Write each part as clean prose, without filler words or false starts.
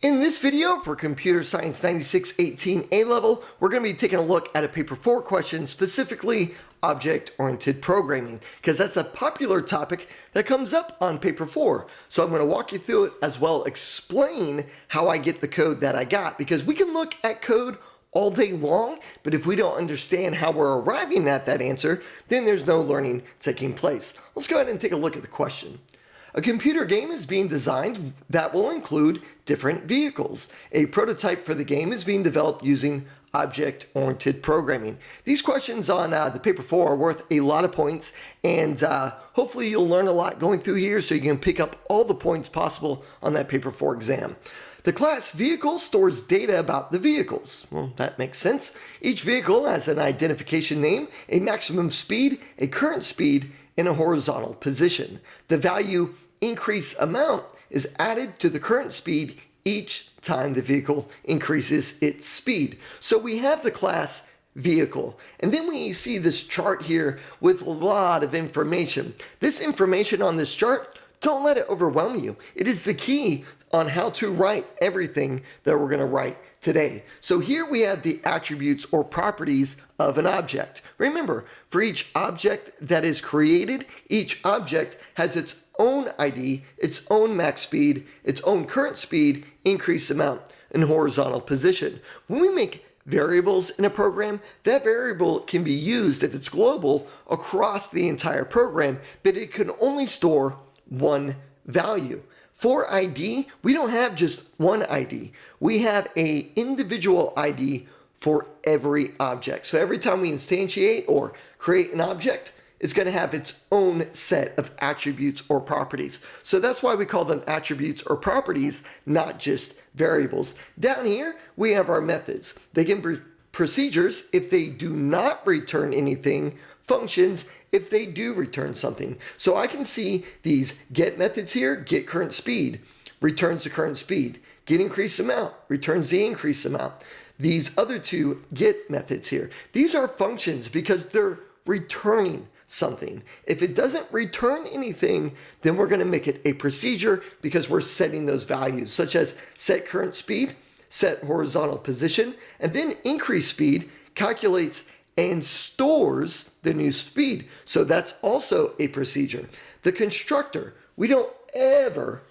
In this video for Computer Science 9618 A-Level, we're going to be taking a look at a paper 4 question, specifically object-oriented programming, because that's a popular topic that comes up on paper 4. So I'm going to walk you through it as well, explain how I get the code that I got, because we can look at code all day long, but if we don't understand how we're arriving at that answer, then there's no learning taking place. Let's go ahead and take a look at the question. A computer game is being designed that will include different vehicles. A prototype for the game is being developed using object-oriented programming. These questions on the paper 4 are worth a lot of points, and hopefully you'll learn a lot going through here so you can pick up all the points possible on that paper 4 exam. The class vehicle stores data about the vehicles. Well, that makes sense. Each vehicle has an identification name, a maximum speed, a current speed, and a horizontal position. The value increase amount is added to the current speed each time the vehicle increases its speed. So we have the class vehicle, and then we see this chart here with a lot of information. This information on this chart, don't let it overwhelm you. It is the key on how to write everything that we're going to write today. So here we have the attributes or properties of an object. Remember, for each object that is created, each object has its own ID, its own max speed, its own current speed, increase amount, and horizontal position. When we make variables in a program, that variable can be used, if it's global, across the entire program, but it can only store one value. For ID, we don't have just one ID. We have an individual ID for every object. So every time we instantiate or create an object, it's going to have its own set of attributes or properties. So that's why we call them attributes or properties, not just variables. Down here, we have our methods. They can be procedures if they do not return anything, functions if they do return something. So I can see these get methods here. Get current speed returns the current speed. Get increase amount returns the increase amount. These other two get methods here, these are functions because they're returning something. If it doesn't return anything, then we're going to make it a procedure because we're setting those values, such as set current speed, set horizontal position, and then increase speed calculates and stores the new speed. So that's also a procedure. The constructor, we don't ever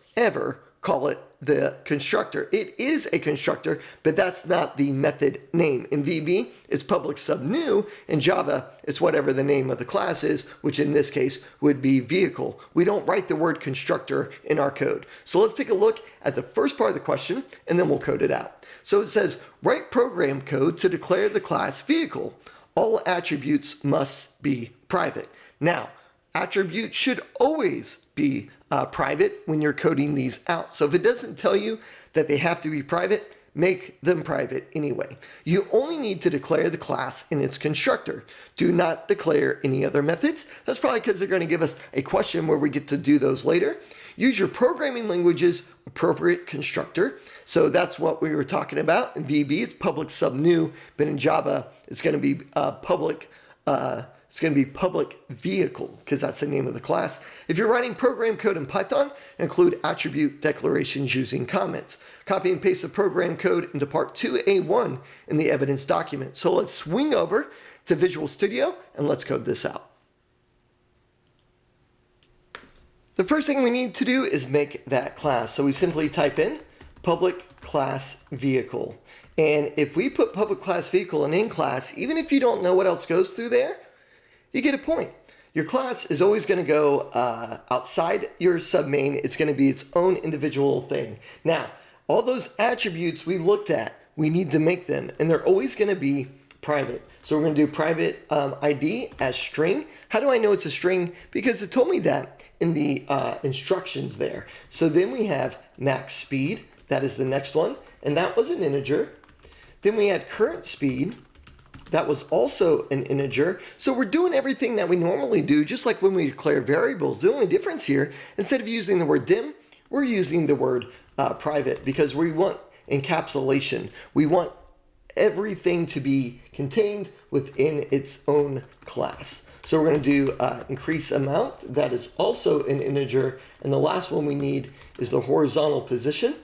call it the constructor. It is a constructor, but that's not the method name. In VB, it's public sub new. In Java, it's whatever the name of the class is, which in this case would be vehicle. We don't write the word constructor in our code. So let's take a look at the first part of the question, and then we'll code it out. So it says, write program code to declare the class vehicle. All attributes must be private. Now, attributes should always be private when you're coding these out. So if it doesn't tell you that they have to be private, make them private anyway. You only need to declare the class in its constructor. Do not declare any other methods. That's probably because they're going to give us a question where we get to do those later. Use your programming language's appropriate constructor. So that's what we were talking about. In VB, it's public sub new, but in Java, it's going to be public vehicle, because that's the name of the class. If you're writing program code in Python, include attribute declarations using comments. Copy and paste the program code into part 2A1 in the evidence document. So let's swing over to Visual Studio and let's code this out. The first thing we need to do is make that class. So we simply type in public class vehicle. And if we put public class vehicle and in class, even if you don't know what else goes through there, you get a point. Your class is always going to go outside your submain. It's going to be its own individual thing. Now, all those attributes we looked at, we need to make them, and they're always going to be private. So we're going to do private ID as string. How do I know it's a string? Because it told me that in the instructions there. So then we have max speed. That is the next one, and that was an integer. Then we had current speed. That was also an integer. So we're doing everything that we normally do, just like when we declare variables. The only difference here, instead of using the word dim, we're using the word private, because we want encapsulation. We want everything to be contained within its own class. So we're going to do increase amount. That is also an integer. And the last one we need is the horizontal position.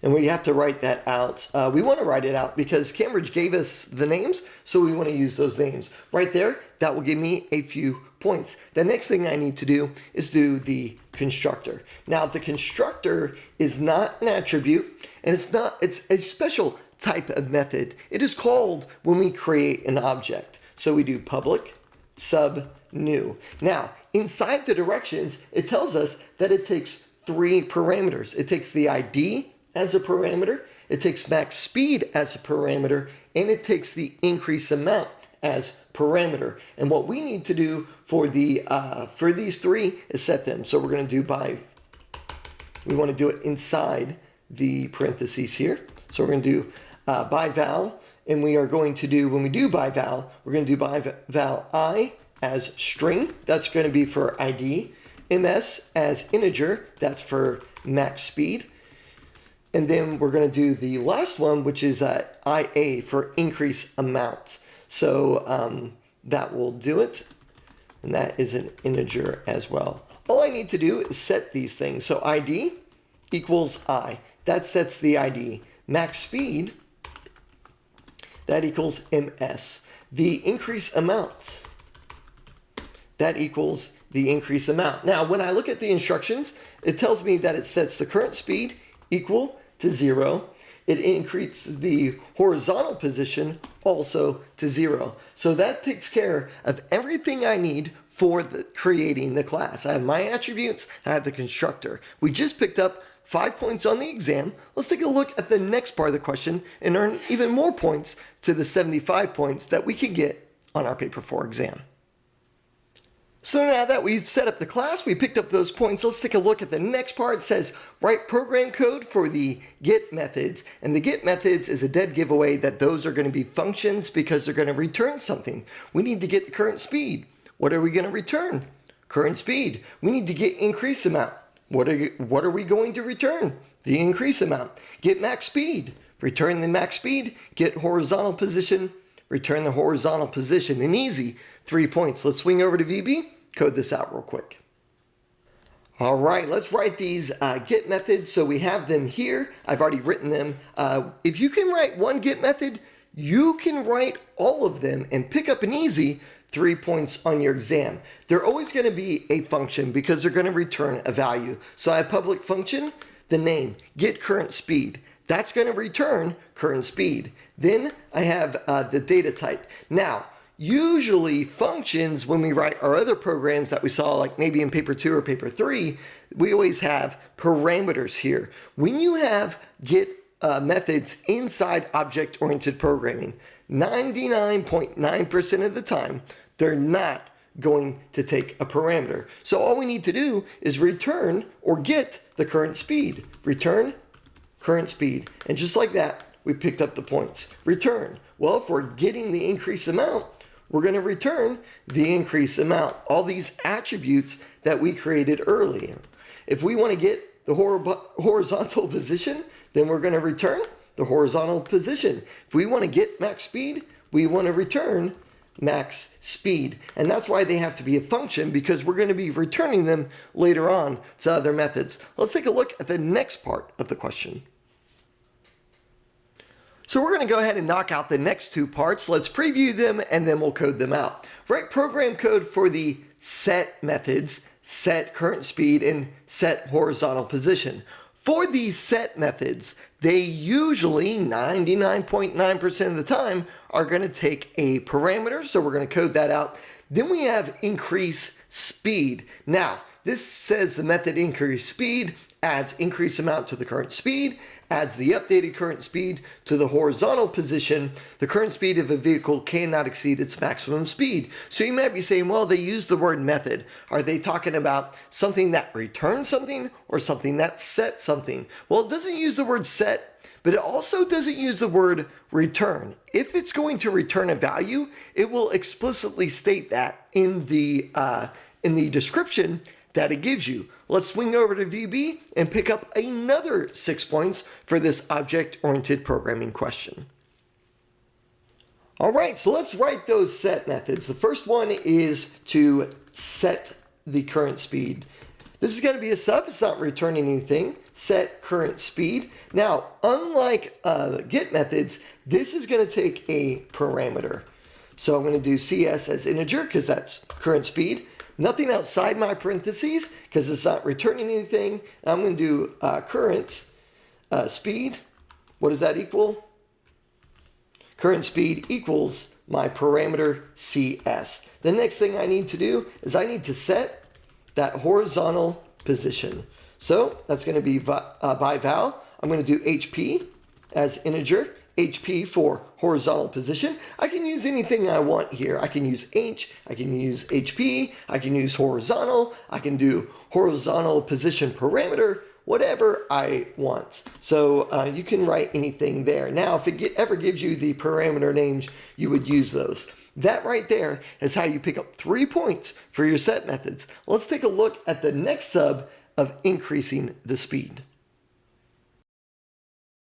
And we have to write that out. We want to write it out because Cambridge gave us the names, so we want to use those names. Right there, that will give me a few points. The next thing I need to do is do the constructor. Now, the constructor is not an attribute, and it's a special type of method. It is called when we create an object. So we do public, sub, new. Now, inside the directions, it tells us that it takes 3 parameters. It takes the ID as a parameter, it takes max speed as a parameter, and it takes the increase amount as parameter. And what we need to do for these 3 is set them. So we're going to do we want to do it inside the parentheses here. So we're going to do by val, and we are going to do, when we do by val, we're going to do by val I as string, that's going to be for ID, ms as integer, that's for max speed. And then we're going to do the last one, which is IA for increase amount. So that will do it. And that is an integer as well. All I need to do is set these things. So ID equals I. That sets the ID. Max speed, that equals ms. The increase amount, that equals the increase amount. Now, when I look at the instructions, it tells me that it sets the current speed equal to 0. It increases the horizontal position also to 0. So that takes care of everything I need for creating the class. I have my attributes, I have the constructor. We just picked up 5 points on the exam. Let's take a look at the next part of the question and earn even more points to the 75 points that we could get on our paper 4 exam. So now that we've set up the class, we picked up those points, let's take a look at the next part. It says, write program code for the get methods. And the get methods is a dead giveaway that those are going to be functions because they're going to return something. We need to get the current speed. What are we going to return? Current speed. We need to get increase amount. What are we going to return? The increase amount. Get max speed. Return the max speed. Get horizontal position. Return the horizontal position. And easy. 3 points. Let's swing over to VB, code this out real quick. All right, let's write these get methods. So we have them here. I've already written them. If you can write one get method, you can write all of them and pick up an easy 3 points on your exam. They're always going to be a function because they're going to return a value. So I have public function, the name, get current speed. That's going to return current speed. Then I have the data type. Now, usually functions, when we write our other programs that we saw, like maybe in paper 2 or paper 3, we always have parameters here. When you have get methods inside object-oriented programming, 99.9% of the time, they're not going to take a parameter. So all we need to do is return or get the current speed. Return current speed. And just like that, we picked up the points. Return. Well, if we're getting the increase amount, we're going to return the increase amount. All these attributes that we created earlier. If we want to get the horizontal position, then we're going to return the horizontal position. If we want to get max speed, we want to return max speed. And that's why they have to be a function, because we're going to be returning them later on to other methods. Let's take a look at the next part of the question. So we're going to go ahead and knock out the next 2 parts. Let's preview them and then we'll code them out. Write program code for the set methods, set current speed, and set horizontal position. For these set methods, they usually 99.9% of the time are going to take a parameter. So we're going to code that out. Then we have increase speed. Now, this says the method increase speed adds increase amount to the current speed, adds the updated current speed to the horizontal position. The current speed of a vehicle cannot exceed its maximum speed. So you might be saying, well, they use the word method. Are they talking about something that returns something or something that sets something? Well, it doesn't use the word set, but it also doesn't use the word return. If it's going to return a value, it will explicitly state that in the description that it gives you. Let's swing over to VB and pick up another 6 points for this object-oriented programming question. All right, so let's write those set methods. The first one is to set the current speed. This is going to be a sub. It's not returning anything. Set current speed. Now, unlike get methods, this is going to take a parameter. So I'm going to do CS as integer because that's current speed. Nothing outside my parentheses because it's not returning anything. I'm going to do current speed. What does that equal? Current speed equals my parameter CS. The next thing I need to do is I need to set that horizontal position. So that's going to be by val. I'm going to do HP as integer. HP for horizontal position. I can use anything I want here. I can use H, I can use HP, I can use horizontal, I can do horizontal position parameter, whatever I want. So you can write anything there. Now, if it ever gives you the parameter names, you would use those. That right there is how you pick up 3 points for your set methods. Let's take a look at the next sub of increasing the speed.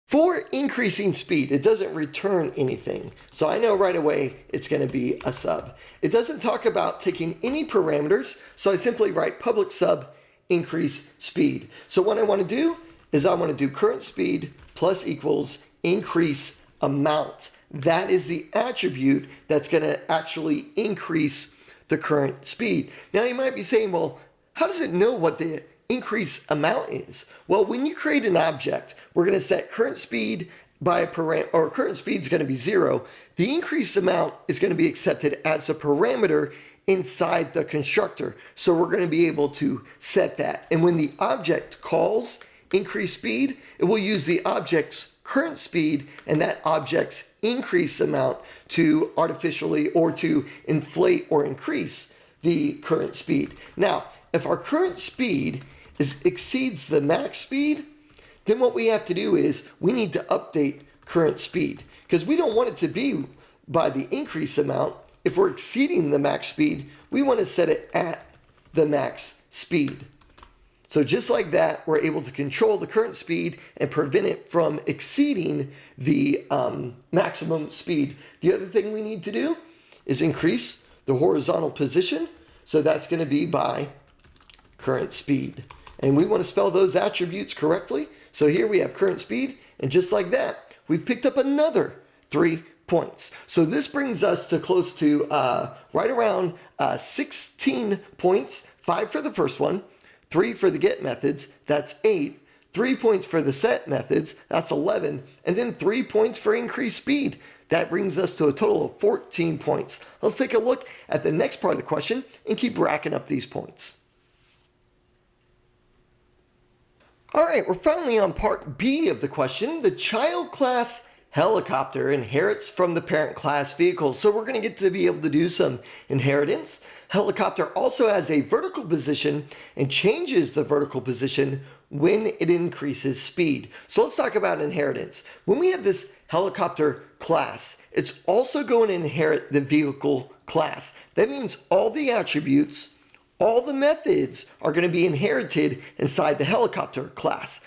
For increasing speed, it doesn't return anything. So I know right away it's going to be a sub. It doesn't talk about taking any parameters. So I simply write public sub increase speed. So what I want to do is I want to do current speed plus equals increase amount. That is the attribute that's going to actually increase the current speed. Now you might be saying, well, how does it know what the increase amount is? Well, when you create an object, we're going to set current speed by a parameter, or current speed is going to be 0. The increase amount is going to be accepted as a parameter inside the constructor. So we're going to be able to set that. And when the object calls increase speed, it will use the object's current speed and that object's increase amount to artificially or to inflate or increase the current speed. Now, if our current speed exceeds the max speed, then what we have to do is we need to update current speed because we don't want it to be by the increase amount. If we're exceeding the max speed, we want to set it at the max speed. So just like that, we're able to control the current speed and prevent it from exceeding the maximum speed. The other thing we need to do is increase the horizontal position. So that's going to be by current speed. And we want to spell those attributes correctly. So here we have current speed, and just like that, we've picked up another 3 points. So this brings us to close to right around 16 points, 5 for the first one, 3 for the get methods, that's 8, 3 points for the set methods, that's 11, and then 3 points for increased speed. That brings us to a total of 14 points. Let's take a look at the next part of the question and keep racking up these points. All right, we're finally on part B of the question. The child class helicopter inherits from the parent class vehicle. So we're going to get to be able to do some inheritance. Helicopter also has a vertical position and changes the vertical position when it increases speed. So let's talk about inheritance. When we have this helicopter class, it's also going to inherit the vehicle class. That means all the attributes, all the methods are going to be inherited inside the helicopter class.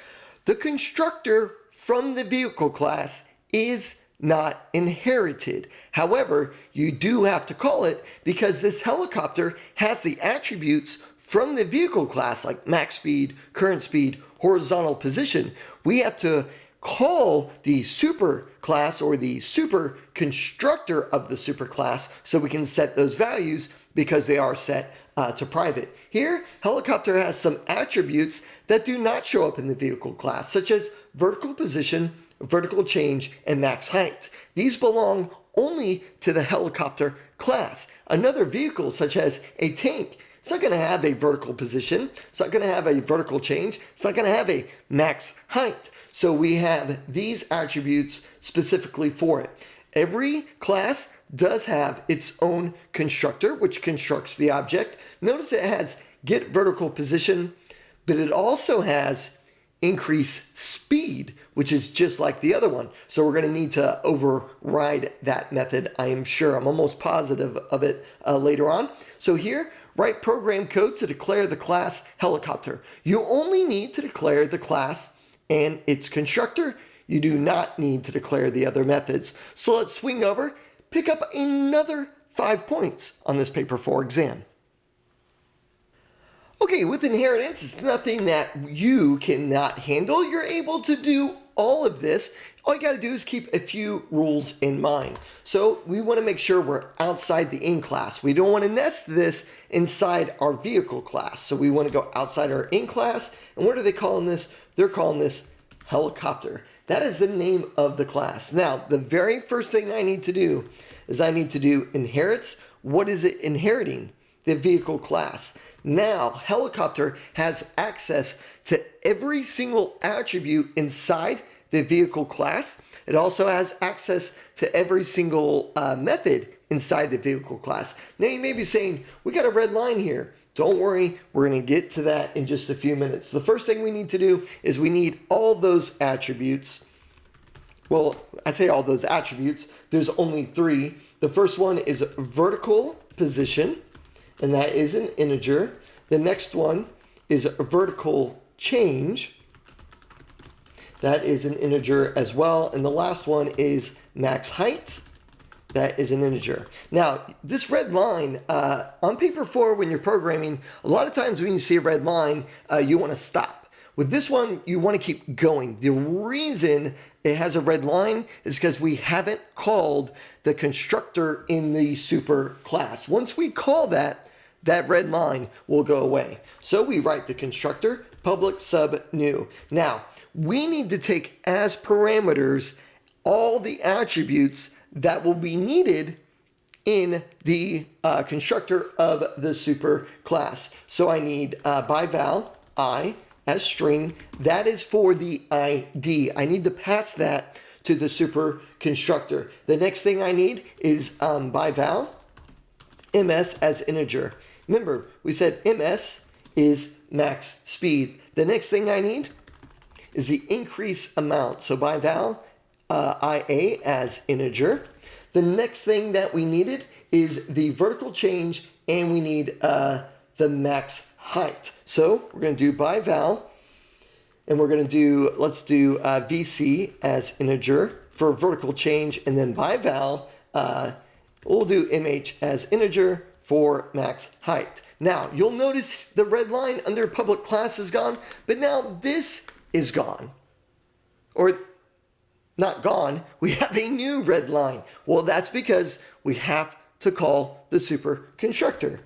The constructor from the vehicle class is not inherited. However, you do have to call it because this helicopter has the attributes from the vehicle class like max speed, current speed, horizontal position. We have to call the super class or the super constructor of the super class so we can set those values because they are set to private. Here, helicopter has some attributes that do not show up in the vehicle class, such as vertical position, vertical change, and max height. These belong only to the helicopter class. Another vehicle, such as a tank, it's not going to have a vertical position, it's not going to have a vertical change, it's not going to have a max height. So we have these attributes specifically for it. Every class does have its own constructor, which constructs the object. Notice it has get vertical position, but it also has increase speed, which is just like the other one. So we're going to need to override that method, I am sure. I'm almost positive of it later on. So here, write program code to declare the class helicopter. You only need to declare the class and its constructor. You do not need to declare the other methods. So let's swing over, pick up another 5 points on this paper 4 exam. Okay, with inheritance, it's nothing that you cannot handle. You're able to do all of this. All you got to do is keep a few rules in mind. So we want to make sure we're outside the in class. We don't want to nest this inside our vehicle class. So we want to go outside our in class. And what are they calling this? They're calling this helicopter. That is the name of the class. Now, the very first thing I need to do is I need to do inherits. What is it inheriting? The vehicle class. Now, helicopter has access to every single attribute inside the vehicle class. It also has access to every single method inside the vehicle class. Now, you may be saying, we got a red line here. Don't worry, we're going to get to that in just a few minutes. The first thing we need to do is we need all those attributes. Well, I say all those attributes. There's only three. The first one is vertical position, and that is an integer. The next one is vertical change. That is an integer as well. And the last one is max height. That is an integer. Now, this red line, on paper 4, when you're programming, a lot of times when you see a red line, you want to stop. With this one, you want to keep going. The reason it has a red line is because we haven't called the constructor in the super class. Once we call that, that red line will go away. So we write the constructor, public sub new. Now, we need to take as parameters all the attributes that will be needed in the constructor of the super class. So I need by val, I, as string. That is for the ID. I need to pass that to the super constructor. The next thing I need is by val, ms as integer. Remember, we said ms is max speed. The next thing I need is the increase amount. So by val, ia as integer. The next thing that we needed is the vertical change, and we need the max height. So we're going to do by val, and we're going to do, let's do vc as integer for vertical change, and then by val, we'll do mh as integer for max height. Now, you'll notice the red line under public class is gone, but now this is gone. Or not gone, we have a new red line. Well, that's because we have to call the super constructor.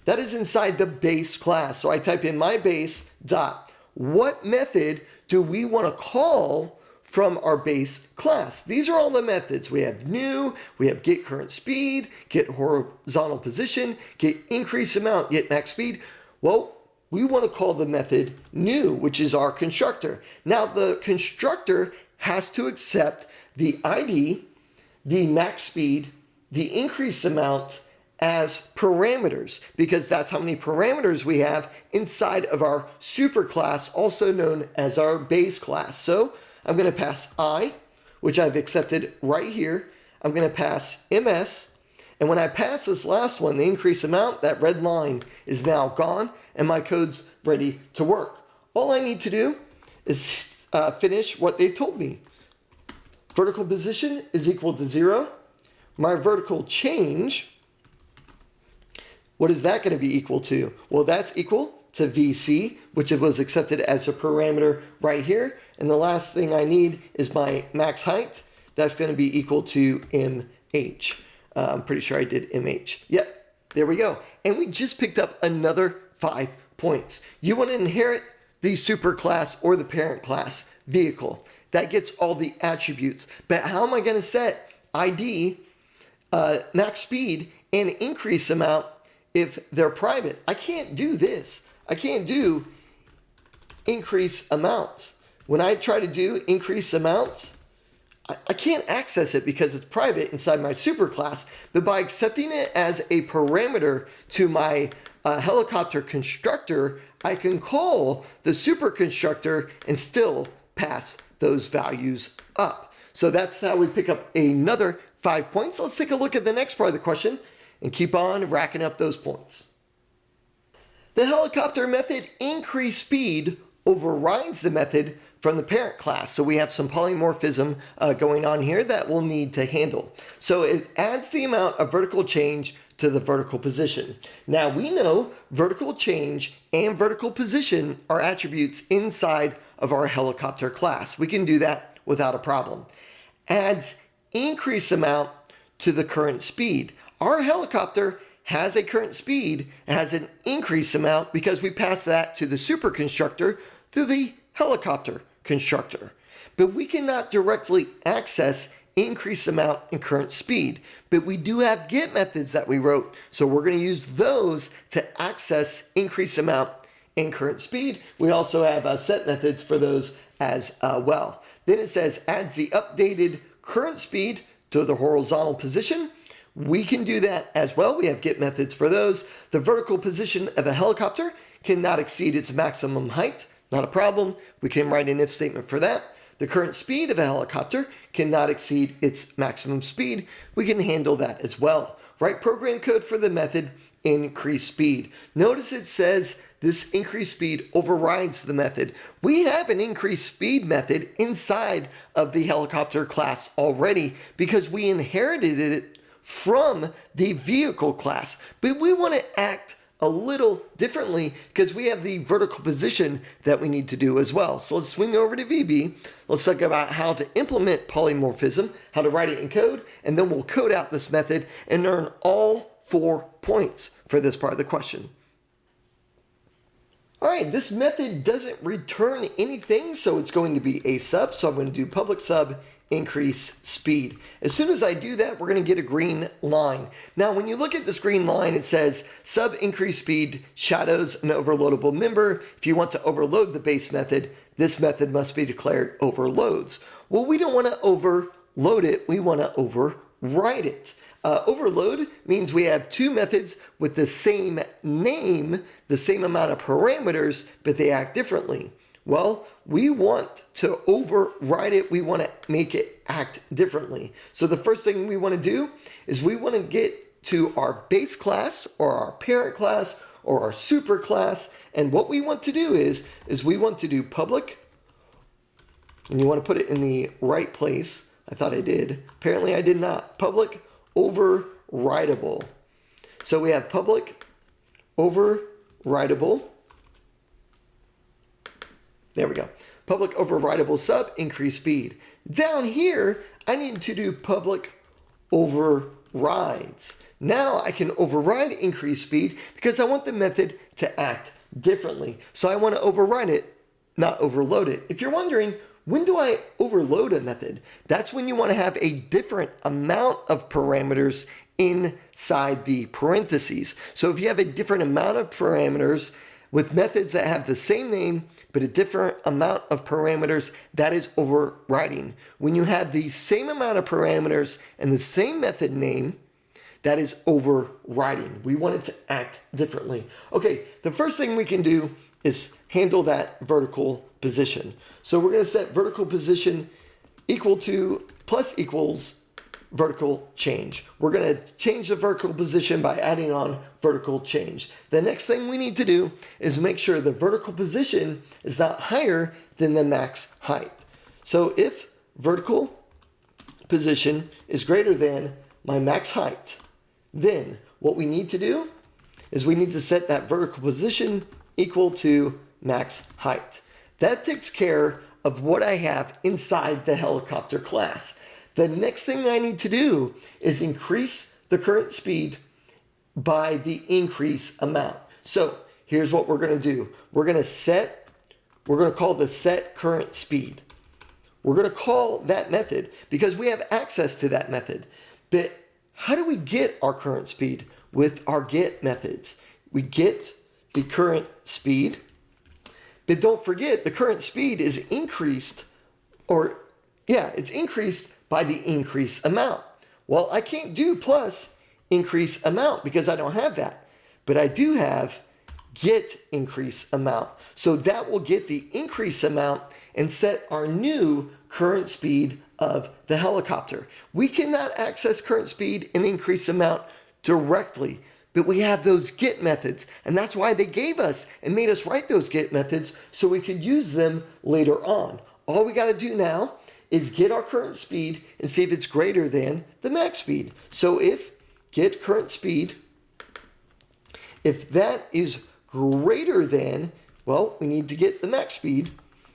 That is inside the base class. So I type in my base dot. What method do we want to call from our base class? These are all the methods. We have new, we have get current speed, get horizontal position, get increase amount, get max speed. Well, we want to call the method new, which is our constructor. Now the constructor has to accept the ID, the max speed, the increase amount as parameters, because that's how many parameters we have inside of our super class, also known as our base class. So I'm going to pass I, which I've accepted right here. I'm going to pass ms. And when I pass this last one, the increase amount, that red line is now gone, and my code's ready to work. All I need to do is finish what they told me. Vertical position is equal to 0. My vertical change, what is that going to be equal to? Well, that's equal to VC, which was accepted as a parameter right here. And the last thing I need is my max height. That's going to be equal to MH. I'm pretty sure I did MH. Yep, there we go. And we just picked up another 5 points. You want to inherit the super class or the parent class vehicle. That gets all the attributes. But how am I going to set ID, max speed, and increase amount if they're private? I can't do this. I can't do increase amount. When I try to do increase amount, I can't access it because it's private inside my super class. But by accepting it as a parameter to my helicopter constructor, I can call the super constructor and still pass those values up. So that's how we pick up another 5 points. Let's take a look at the next part of the question and keep on racking up those points. The helicopter method increase speed overrides the method from the parent class. So we have some polymorphism going on here that we'll need to handle. So it adds the amount of vertical change to the vertical position. Now we know vertical change and vertical position are attributes inside of our helicopter class. We can do that without a problem. Adds increase amount to the current speed. Our helicopter has a current speed, it has an increase amount because we pass that to the super constructor through the helicopter constructor. But we cannot directly access increase amount and current speed. But we do have get methods that we wrote, so we're going to use those to access increase amount and current speed. We also have set methods for those as well. Then it says adds the updated current speed to the horizontal position. We can do that as well. We have get methods for those. The vertical position of a helicopter cannot exceed its maximum height. Not a problem. We can write an if statement for that. The current speed of a helicopter cannot exceed its maximum speed. We can handle that as well. Write program code for the method increase speed. Notice it says this increase speed overrides the method. We have an increase speed method inside of the helicopter class already because we inherited it from the vehicle class. But we want to act a little differently because we have the vertical position that we need to do as well. So let's swing over to VB. Let's talk about how to implement polymorphism, how to write it in code, and then we'll code out this method and earn all 4 points for this part of the question. All right, this method doesn't return anything, so it's going to be a sub. So I'm going to do public sub increase speed. As soon as I do that, we're going to get a green line. Now, when you look at this green line, it says sub increase speed shadows an overloadable member. If you want to overload the base method, this method must be declared overloads. Well, we don't want to overload it. We want to override it. Overload means we have 2 methods with the same name, the same amount of parameters, but they act differently. Well, we want to override it. We want to make it act differently. So the first thing we want to do is we want to get to our base class or our parent class or our super class. And what we want to do is we want to do public, and you want to put it in the right place. I thought I did. Apparently I did not. Public overridable. So we have public overridable. There we go. Public overridable sub increase speed. Down here, I need to do public overrides. Now I can override increase speed because I want the method to act differently. So I want to override it, not overload it. If you're wondering, when do I overload a method? That's when you want to have a different amount of parameters inside the parentheses. So if you have a different amount of parameters with methods that have the same name but a different amount of parameters, that is overriding. When you have the same amount of parameters and the same method name, that is overriding. We want it to act differently. Okay, the first thing we can do is handle that vertical position. So we're going to set vertical position equal to plus equals vertical change. We're going to change the vertical position by adding on vertical change. The next thing we need to do is make sure the vertical position is not higher than the max height. So if vertical position is greater than my max height, then what we need to do is we need to set that vertical position equal to max height. That takes care of what I have inside the helicopter class. The next thing I need to do is increase the current speed by the increase amount. So here's what we're going to do. We're going to call the set current speed. We're going to call that method because we have access to that method. But how do we get our current speed? With our get methods. We get the current speed. But don't forget, the current speed is increased, it's increased by the increase amount. Well, I can't do plus increase amount because I don't have that. But I do have get increase amount. So that will get the increase amount and set our new current speed of the helicopter. We cannot access current speed and increase amount directly, but we have those get methods, and that's why they gave us and made us write those get methods so we could use them later on. All we got to do now is get our current speed and see if it's greater than the max speed. So if get current speed If that is greater than, well, we need to get the max speed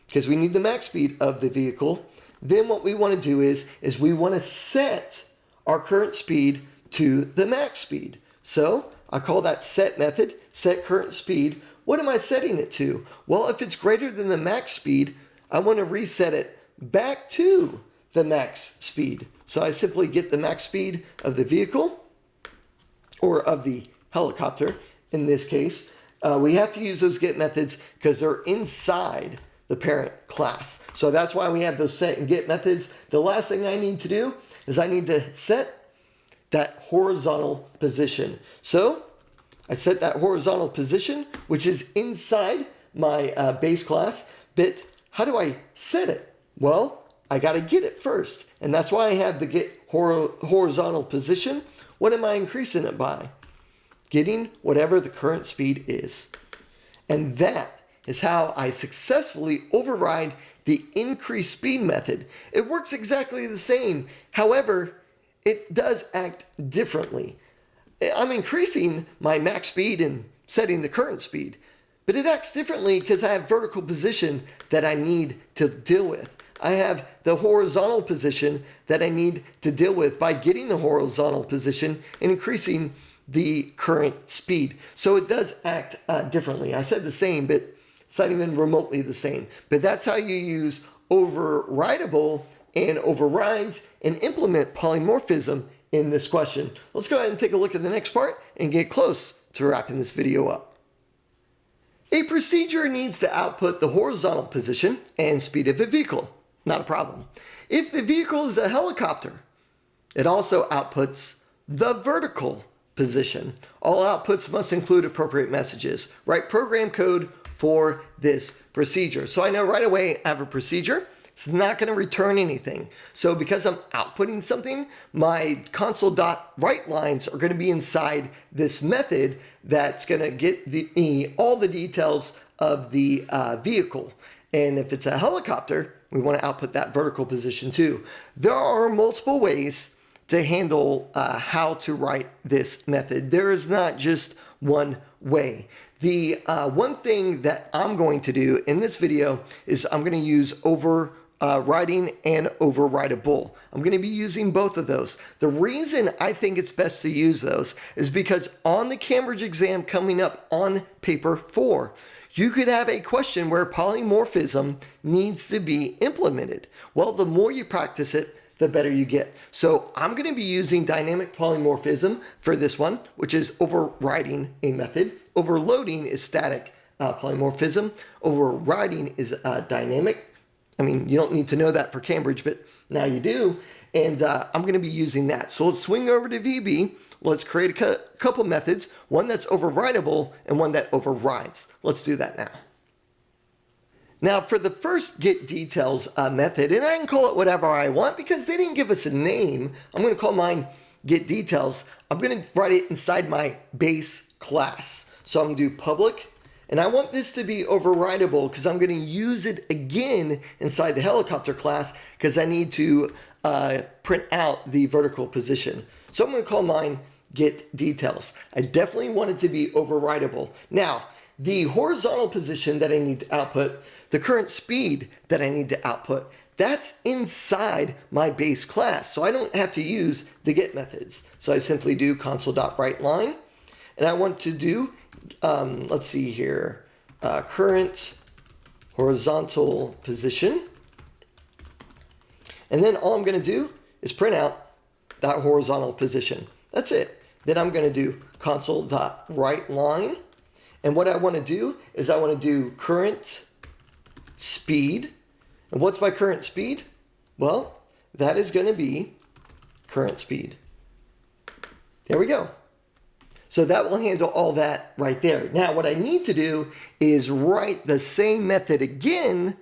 because we need the max speed of the vehicle. Then what we want to do is we want to set our current speed to the max speed. So I call that set method, set current speed. What am I setting it to? Well, if it's greater than the max speed, I want to reset it back to the max speed. So I simply get the max speed of the vehicle, or of the helicopter in this case. We have to use those get methods because they're inside the parent class. So that's why we have those set and get methods. The last thing I need to do is I need to set that horizontal position. So I set that horizontal position, which is inside my base class. But how do I set it? Well, I got to get it first. And that's why I have the get horizontal position. What am I increasing it by? Getting whatever the current speed is. And that is how I successfully override the increase speed method. It works exactly the same. However, it does act differently. I'm increasing my max speed and setting the current speed, but it acts differently because I have vertical position that I need to deal with. I have the horizontal position that I need to deal with by getting the horizontal position and increasing the current speed. So it does act differently. I said the same, but it's not even remotely the same. But that's how you use overrideable and overrides and implement polymorphism in this question. Let's go ahead and take a look at the next part and get close to wrapping this video up. A procedure needs to output the horizontal position and speed of a vehicle. Not a problem. If the vehicle is a helicopter, it also outputs the vertical position. All outputs must include appropriate messages. Write program code for this procedure. So I know right away I have a procedure. It's not going to return anything. So because I'm outputting something, my console.write lines are going to be inside this method that's going to get me all the details of the vehicle. And if it's a helicopter, we want to output that vertical position too. There are multiple ways to handle how to write this method. There is not just one way. The one thing that I'm going to do in this video is I'm going to use overriding and overridable. I'm going to be using both of those. The reason I think it's best to use those is because on the Cambridge exam coming up on paper 4, you could have a question where polymorphism needs to be implemented. Well, the more you practice it, the better you get. So I'm going to be using dynamic polymorphism for this one, which is overriding a method. Overloading is static polymorphism. Overriding is dynamic. I mean, you don't need to know that for Cambridge, but now you do. And I'm going to be using that. So let's swing over to VB. Let's create a couple methods, one that's overridable and one that overrides. Let's do that now. Now for the first get details method, and I can call it whatever I want because they didn't give us a name. I'm going to call mine get details. I'm going to write it inside my base class. So I'm going to do public, and I want this to be overridable because I'm going to use it again inside the helicopter class because I need to print out the vertical position. So I'm going to call mine get details. I definitely want it to be overridable. Now, the horizontal position that I need to output, the current speed that I need to output, that's inside my base class. So I don't have to use the get methods. So I simply do console.writeLine, and I want to do, let's see here, current horizontal position. And then all I'm going to do is print out that horizontal position. That's it. Then I'm going to do console.writeLine. And what I want to do is I want to do current speed. And what's my current speed? Well, that is going to be current speed. There we go. So that will handle all that right there. Now what I need to do is write the same method again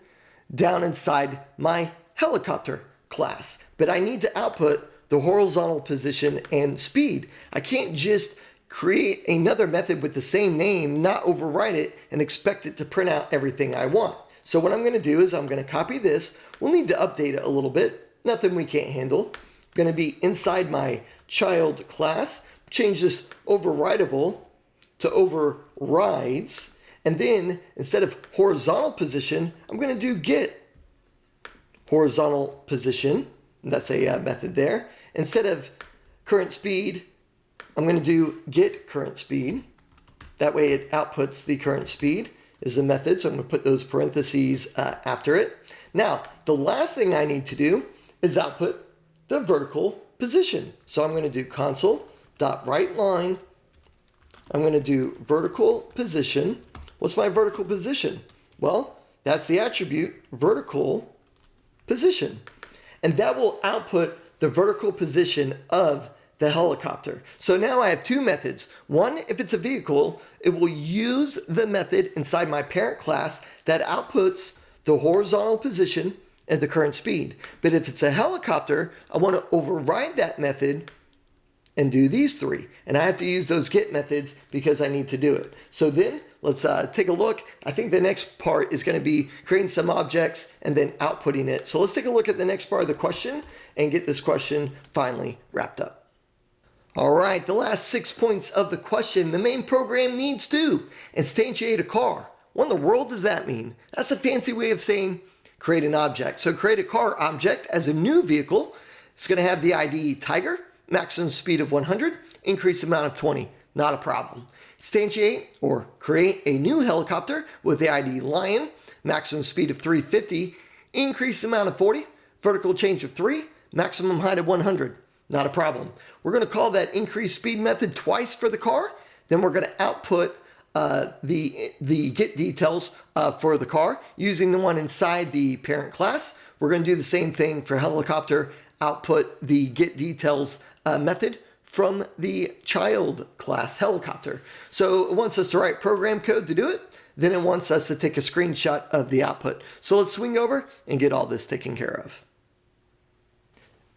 down inside my helicopter class. But I need to output the horizontal position and speed. I can't just create another method with the same name, not overwrite it, and expect it to print out everything I want. So what I'm going to do is I'm going to copy this. We'll need to update it a little bit. Nothing we can't handle. Going to be inside my child class. Change this overridable to overrides. And then instead of horizontal position, I'm going to do get horizontal position. That's a method there. Instead of current speed, I'm going to do get current speed. That way it outputs the current speed is the method. So I'm going to put those parentheses after it. Now, the last thing I need to do is output the vertical position. So I'm going to do console.writeLine. I'm going to do vertical position. What's my vertical position? Well, that's the attribute vertical position. And that will output the vertical position of the helicopter. So now I have two methods. One, if it's a vehicle, it will use the method inside my parent class that outputs the horizontal position and the current speed. But if it's a helicopter, I want to override that method and do these three. And I have to use those get methods because I need to do it. So then let's take a look. I think the next part is going to be creating some objects and then outputting it. So let's take a look at the next part of the question and get this question finally wrapped up. All right, the last 6 points of the question. The main program needs to instantiate a car. What in the world does that mean? That's a fancy way of saying create an object. So create a car object as a new vehicle. It's going to have the ID Tiger, maximum speed of 100, increase amount of 20. Not a problem. Instantiate or create a new helicopter with the ID Lion, maximum speed of 350, increase amount of 40, vertical change of 3, maximum height of 100. Not a problem. We're going to call that increase speed method twice for the car. Then we're going to output the get details for the car using the one inside the parent class. We're going to do the same thing for helicopter, output the get details method from the child class helicopter. So it wants us to write program code to do it. Then it wants us to take a screenshot of the output. So let's swing over and get all this taken care of.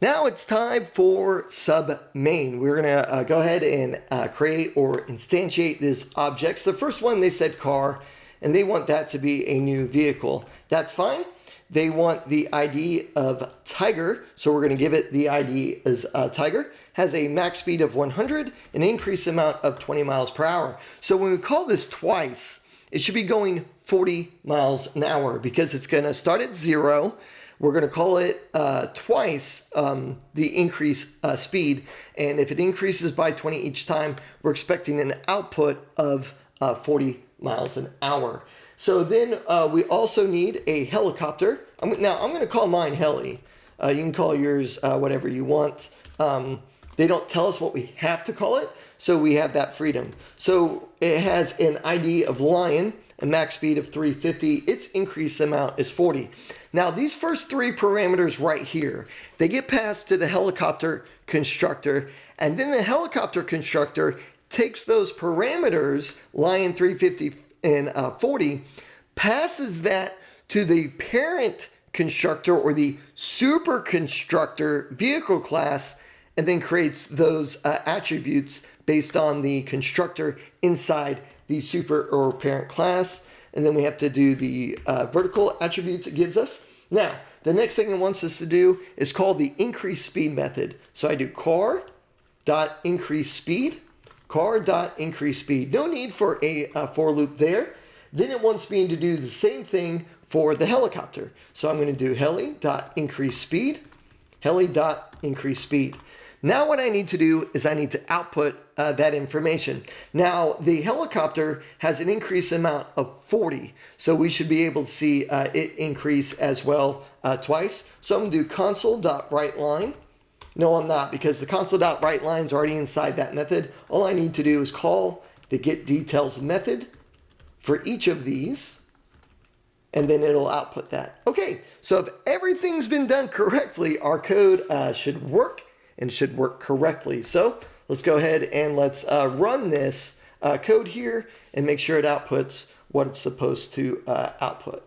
Now it's time for sub-main. We're going to go ahead and create or instantiate this objects. The first one, they said car, and they want that to be a new vehicle. That's fine. They want the ID of Tiger, so we're going to give it the ID as Tiger. Has a max speed of 100, an increase amount of 20 miles per hour. So when we call this twice, it should be going 40 miles an hour because it's going to start at 0. We're going to call it twice the increase speed. And if it increases by 20 each time, we're expecting an output of 40 miles an hour. So then we also need a helicopter. Now I'm going to call mine Heli. You can call yours whatever you want. They don't tell us what we have to call it, so we have that freedom. So it has an ID of Lion, a max speed of 350. Its increase amount is 40. Now these first three parameters right here, they get passed to the helicopter constructor, and then the helicopter constructor takes those parameters, Lion 350 and 40, passes that to the parent constructor or the super constructor vehicle class, and then creates those attributes based on the constructor inside the super or parent class. And then we have to do the vertical attributes it gives us. Now, the next thing it wants us to do is call the increase speed method. So I do car.increase speed, car.increase speed. No need for a for loop there. Then it wants me to do the same thing for the helicopter. So I'm going to do heli.increase speed, heli.increase speed. Now what I need to do is I need to output that information. Now the helicopter has an increase amount of 40, so we should be able to see it increase as well twice. So I'm going to do console.writeLine. No, I'm not, because the console.writeLine is already inside that method. All I need to do is call the getDetails method for each of these, and then it'll output that. Okay, so if everything's been done correctly, our code should work and should work correctly. So let's go ahead and let's run this code here and make sure it outputs what it's supposed to output.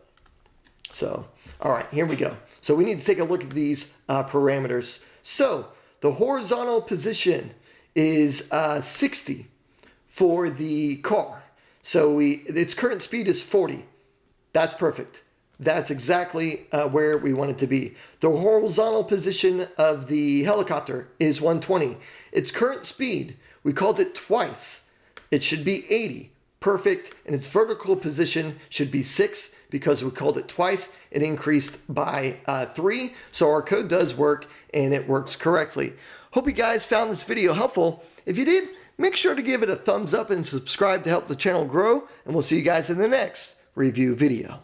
So, all right, here we go. So we need to take a look at these parameters. So the horizontal position is 60 for the car. So its current speed is 40. That's perfect. That's exactly where we want it to be. The horizontal position of the helicopter is 120. Its current speed, we called it twice. it should be 80. Perfect. And its vertical position should be 6 because we called it twice. It increased by 3. So our code does work and it works correctly. Hope you guys found this video helpful. If you did, make sure to give it a thumbs up and subscribe to help the channel grow. And we'll see you guys in the next review video.